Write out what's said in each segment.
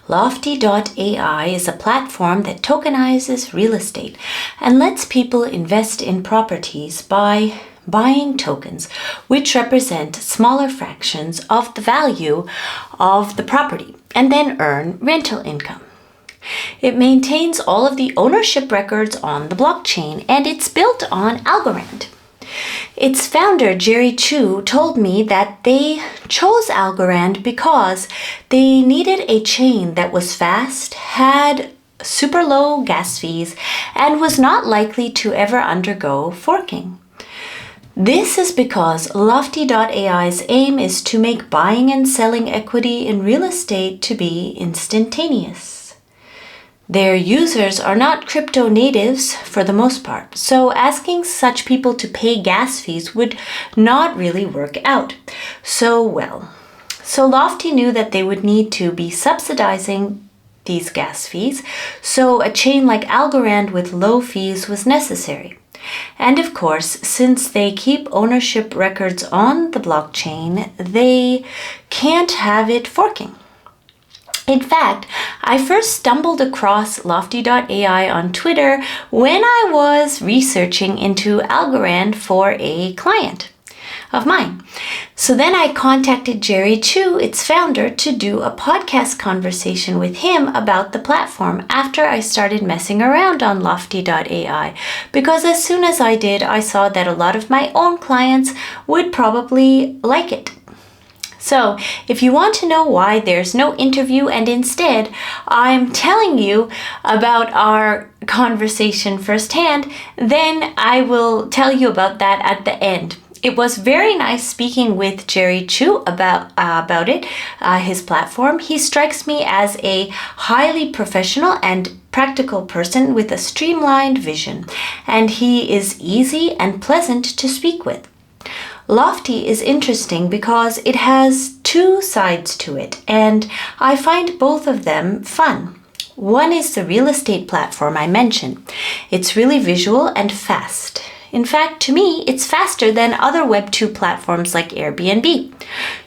Lofty.ai is a platform that tokenizes real estate and lets people invest in properties by buying tokens, which represent smaller fractions of the value of the property, and then earn rental income. It maintains all of the ownership records on the blockchain, and it's built on Algorand. Its founder, Jerry Chu, told me that they chose Algorand because they needed a chain that was fast, had super low gas fees, and was not likely to ever undergo forking. This is because Lofty.ai's aim is to make buying and selling equity in real estate to be instantaneous. Their users are not crypto natives for the most part, so asking such people to pay gas fees would not really work out so well. So Lofty knew that they would need to be subsidizing these gas fees, so a chain like Algorand with low fees was necessary. And of course, since they keep ownership records on the blockchain, they can't have it forking. In fact, I first stumbled across Lofty.ai on Twitter when I was researching into Algorand for a client of mine. So then I contacted Jerry Chu, its founder, to do a podcast conversation with him about the platform after I started messing around on Lofty.ai, because as soon as I did, I saw that a lot of my own clients would probably like it. So, if you want to know why there's no interview and instead I'm telling you about our conversation firsthand, then I will tell you about that at the end. It was very nice speaking with Jerry Chu about it, his platform. He strikes me as a highly professional and practical person with a streamlined vision, and he is easy and pleasant to speak with. Lofty is interesting because it has two sides to it, and I find both of them fun. One is the real estate platform I mentioned. It's really visual and fast. In fact, to me, it's faster than other Web 2 platforms like Airbnb.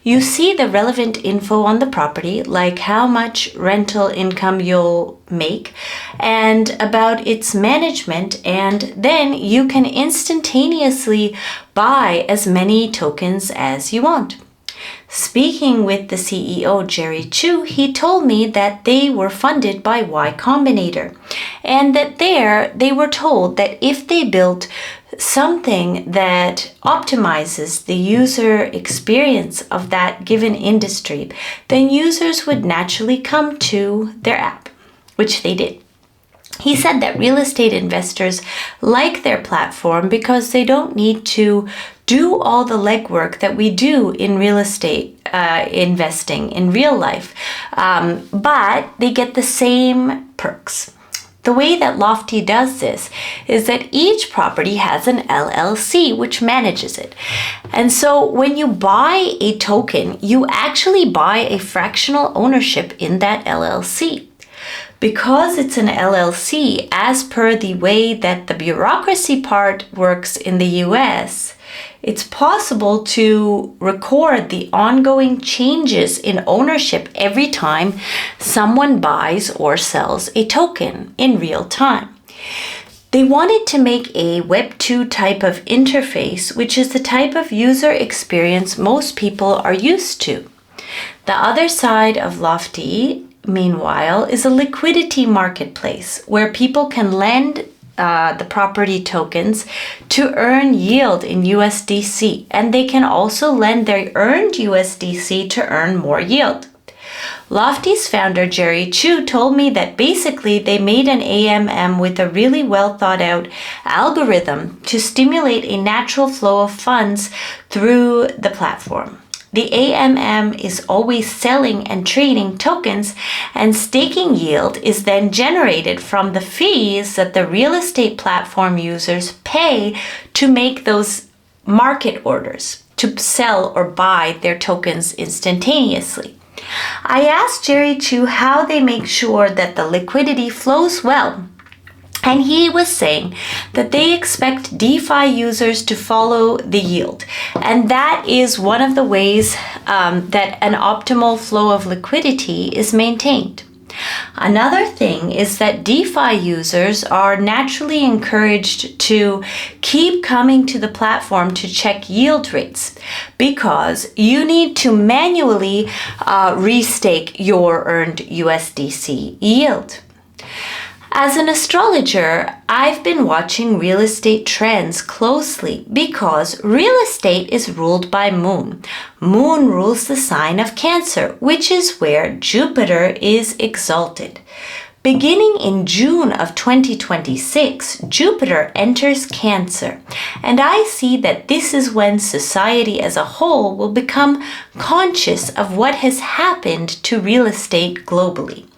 You see the relevant info on the property, like how much rental income you'll make, and about its management, and then you can instantaneously buy as many tokens as you want. Speaking with the CEO, Jerry Chu, he told me that they were funded by Y Combinator, and that they were told that if they built something that optimizes the user experience of that given industry, then users would naturally come to their app, which they did. He said that real estate investors like their platform because they don't need to do all the legwork that we do in real estate investing in real life, but they get the same perks. The way that Lofty does this is that each property has an LLC which manages it. And so when you buy a token, you actually buy a fractional ownership in that LLC. Because it's an LLC, as per the way that the bureaucracy part works in the US, it's possible to record the ongoing changes in ownership every time someone buys or sells a token in real time. They wanted to make a Web 2 type of interface, which is the type of user experience most people are used to. The other side of Lofty, meanwhile, is a liquidity marketplace where people can lend the property tokens to earn yield in USDC, and they can also lend their earned USDC to earn more yield. Lofty's founder, Jerry Chu, told me that basically they made an AMM with a really well thought out algorithm to stimulate a natural flow of funds through the platform. The AMM is always selling and trading tokens, and staking yield is then generated from the fees that the real estate platform users pay to make those market orders, to sell or buy their tokens instantaneously. I asked Jerry Chu how they make sure that the liquidity flows well. And he was saying that they expect DeFi users to follow the yield. And that is one of the ways that an optimal flow of liquidity is maintained. Another thing is that DeFi users are naturally encouraged to keep coming to the platform to check yield rates because you need to manually restake your earned USDC yield. As an astrologer, I've been watching real estate trends closely because real estate is ruled by Moon. Moon rules the sign of Cancer, which is where Jupiter is exalted. Beginning in June of 2026, Jupiter enters Cancer, and I see that this is when society as a whole will become conscious of what has happened to real estate globally.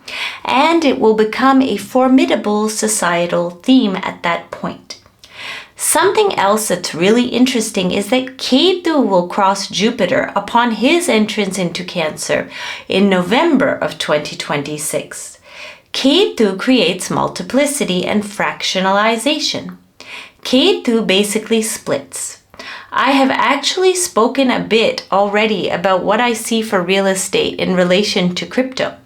And it will become a formidable societal theme at that point. Something else that's really interesting is that Ketu will cross Jupiter upon his entrance into Cancer in November of 2026. Ketu creates multiplicity and fractionalization. Ketu basically splits. I have actually spoken a bit already about what I see for real estate in relation to crypto.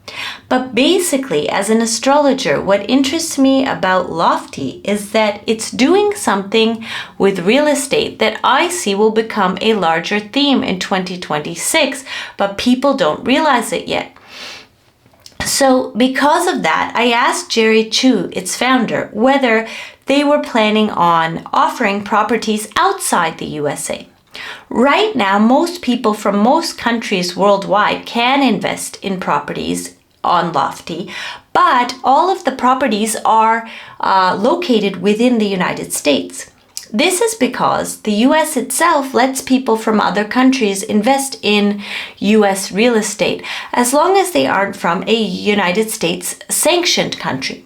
But basically, as an astrologer, what interests me about Lofty is that it's doing something with real estate that I see will become a larger theme in 2026, but people don't realize it yet. So because of that, I asked Jerry Chu, its founder, whether they were planning on offering properties outside the USA. Right now, most people from most countries worldwide can invest in properties on Lofty, but all of the properties are located within the United States. This is because the US itself lets people from other countries invest in US real estate as long as they aren't from a United States sanctioned country.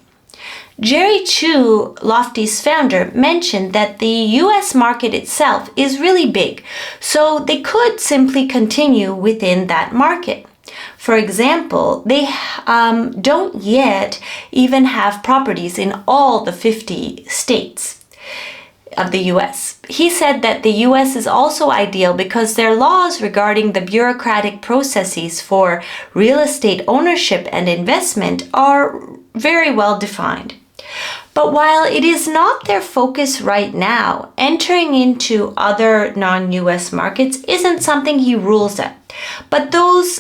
Jerry Chu, Lofty's founder, mentioned that the US market itself is really big, so they could simply continue within that market. For example, they don't yet even have properties in all the 50 states of the US. He said that the US is also ideal because their laws regarding the bureaucratic processes for real estate ownership and investment are very well defined. But while it is not their focus right now, entering into other non-US markets isn't something he rules out. But those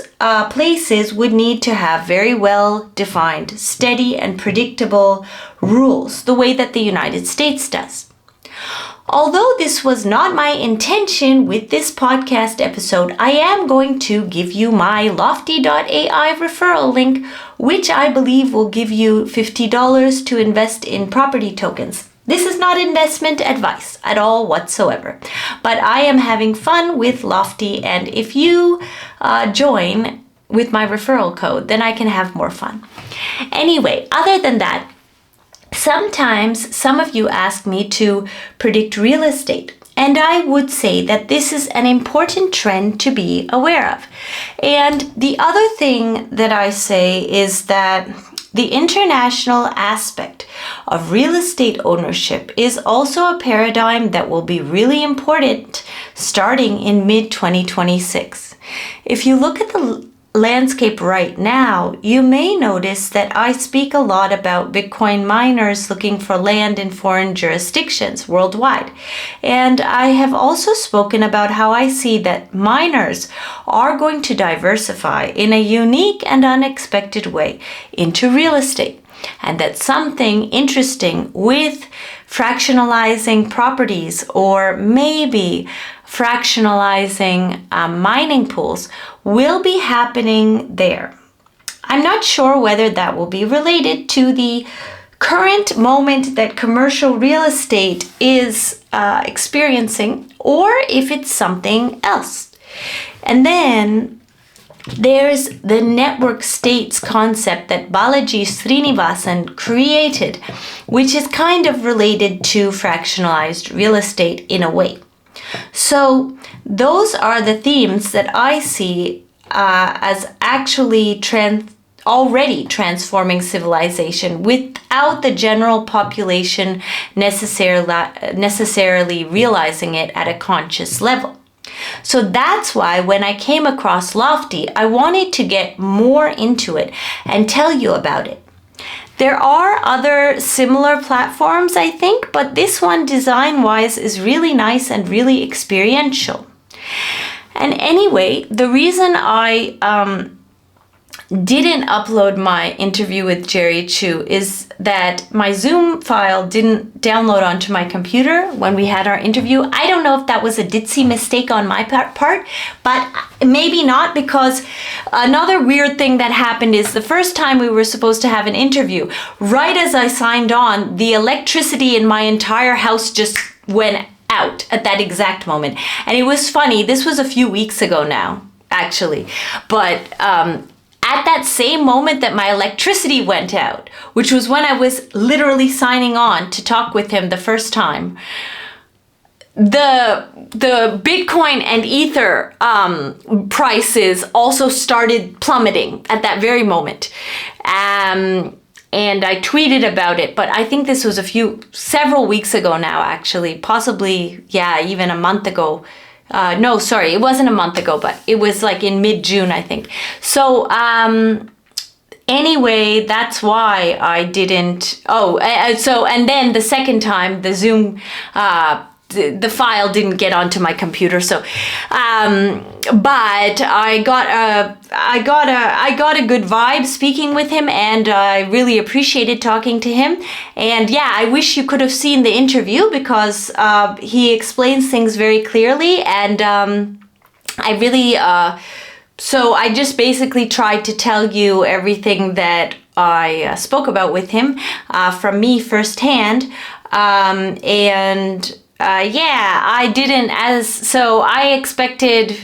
places would need to have very well-defined, steady and predictable rules, the way that the United States does. Although this was not my intention with this podcast episode, I am going to give you my Lofty.ai referral link, which I believe will give you $50 to invest in property tokens. This is not investment advice at all whatsoever, but I am having fun with Lofty, and if you join with my referral code, then I can have more fun. Anyway, other than that, sometimes some of you ask me to predict real estate, and I would say that this is an important trend to be aware of. And the other thing that I say is that the international aspect of real estate ownership is also a paradigm that will be really important starting in mid-2026. If you look at the landscape right now, you may notice that I speak a lot about Bitcoin miners looking for land in foreign jurisdictions worldwide. And I have also spoken about how I see that miners are going to diversify in a unique and unexpected way into real estate. And that something interesting with fractionalizing properties or maybe fractionalizing mining pools will be happening there. I'm not sure whether that will be related to the current moment that commercial real estate is experiencing or if it's something else. And then there's the network states concept that Balaji Srinivasan created, which is kind of related to fractionalized real estate in a way. So those are the themes that I see as actually already transforming civilization without the general population necessarily realizing it at a conscious level. So that's why when I came across Lofty, I wanted to get more into it and tell you about it. There are other similar platforms, I think, but this one design-wise is really nice and really experiential. And anyway, the reason I didn't upload my interview with Jerry Chu is that my Zoom file didn't download onto my computer when we had our interview. I don't know if that was a ditzy mistake on my part, but maybe not, because another weird thing that happened is the first time we were supposed to have an interview, right as I signed on, the electricity in my entire house just went out at that exact moment. And it was funny, this was a few weeks ago now, actually, but at that same moment that my electricity went out, which was when I was literally signing on to talk with him the first time, the Bitcoin and Ether prices also started plummeting at that very moment. And I tweeted about it, but I think this was several weeks ago now, actually, possibly, yeah, even a month ago. No, sorry, it wasn't a month ago, but it was like in mid-June, I think. So anyway, that's why I didn't. And then the second time, the Zoom, the file didn't get onto my computer. So, but I got a good vibe speaking with him, and I really appreciated talking to him. And yeah, I wish you could have seen the interview, because he explains things very clearly, and I really. So I just basically tried to tell you everything that I spoke about with him from me firsthand, yeah, I didn't I expected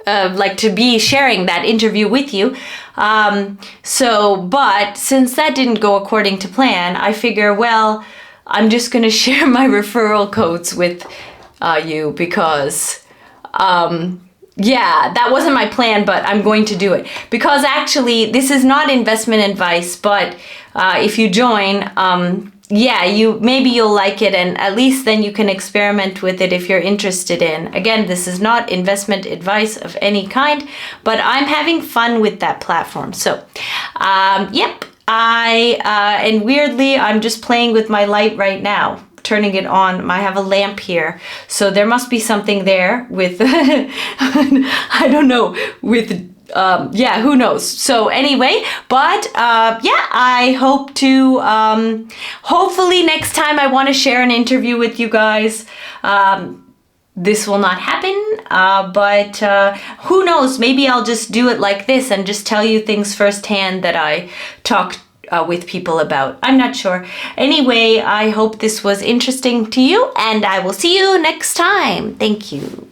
to be sharing that interview with you. But since that didn't go according to plan, I figure, well, I'm just going to share my referral codes with you, because yeah, that wasn't my plan, but I'm going to do it. Because actually, this is not investment advice, but if you join, yeah, maybe you'll like it, and at least then you can experiment with it if you're interested in. Again, this is not investment advice of any kind, but I'm having fun with that platform. So, yep, and weirdly, I'm just playing with my light right now, turning it on. I have a lamp here, so there must be something there with, I don't know, with yeah, who knows? So anyway, but yeah, I hope to, hopefully next time I want to share an interview with you guys. This will not happen, but who knows? Maybe I'll just do it like this and just tell you things firsthand that I talked with people about. I'm not sure. Anyway, I hope this was interesting to you, and I will see you next time. Thank you.